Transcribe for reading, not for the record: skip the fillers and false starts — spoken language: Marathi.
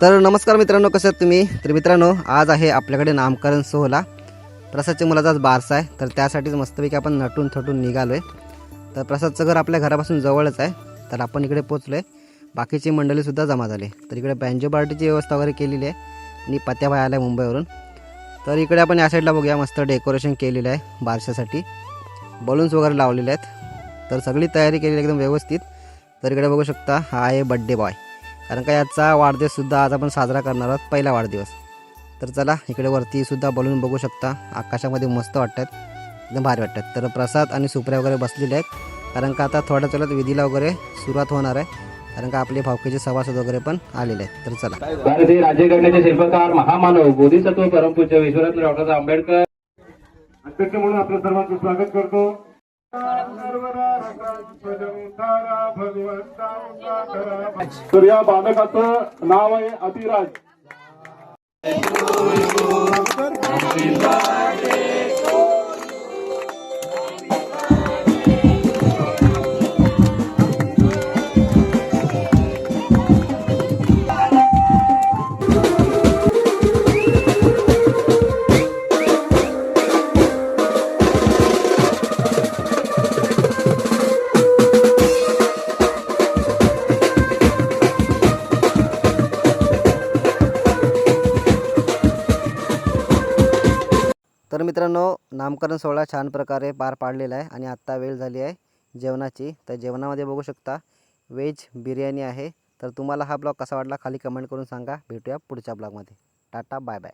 तर नमस्कार मित्रांनो, कसे आहात तुम्ही? तर मित्रांनो, आज आहे आपल्याकडे नामकरण सोहळा. प्रसादच्या मुलाचा आज बारसा आहे, तर त्यासाठीच मस्तपैकी आपण नटून थटून निघालो आहे. तर प्रसादचं घर आपल्या घरापासून जवळच आहे, तर आपण इकडे पोचलो आहे. बाकीची मंडळीसुद्धा जमा झाली. तर इकडे बँजो पार्टीची व्यवस्था वगैरे केलेली आहे आणि पत्याभाई आला आहे मुंबईवरून. तर इकडे आपण या साईडला बघूया, मस्त डेकोरेशन केलेलं आहे बारशासाठी. बलून्स वगैरे लावलेले आहेत, तर सगळी तयारी केलेली एकदम व्यवस्थित. तर इकडे बघू शकता, हा आहे बड्डे बॉय, कारण का याचा वाढदिवससुद्धा आज आपण साजरा करणार आहोत, पहिला वाढदिवस. तर चला, इकडे वरतीसुद्धा बलून बघू शकता, आकाशामध्ये मस्त वाटतात, एकदम भारी वाटतात. तर प्रसाद आणि सुप्रिया वगैरे बसलेले आहेत, कारण का आता थोड्या चलत विधीला वगैरे सुरुवात होणार आहे, कारण का आपले भावकीचे सभासद वगैरे पण आलेले आहेत. तर चला. भारतीय राज्यघटनेचे शिल्पकार महामानव बोधिसत्व परमपूज्य विश्वरत्न डॉक्टर आंबेडकर अध्यक्ष म्हणून आपल्या सर्वांचं स्वागत करतो. तर या बालकाचं नाव आहे अतिराज. तर मित्रांनो, नामकरण सोहळा छान प्रकारे पार पाडलेला आहे आणि आत्ता वेळ झाली आहे जेवणाची. तर जेवणामध्ये बघू शकता, व्हेज बिर्याणी आहे. तर तुम्हाला हा ब्लॉग कसा वाटला खाली कमेंट करून सांगा. भेटूया पुढच्या ब्लॉगमध्ये. Tata, bye bye.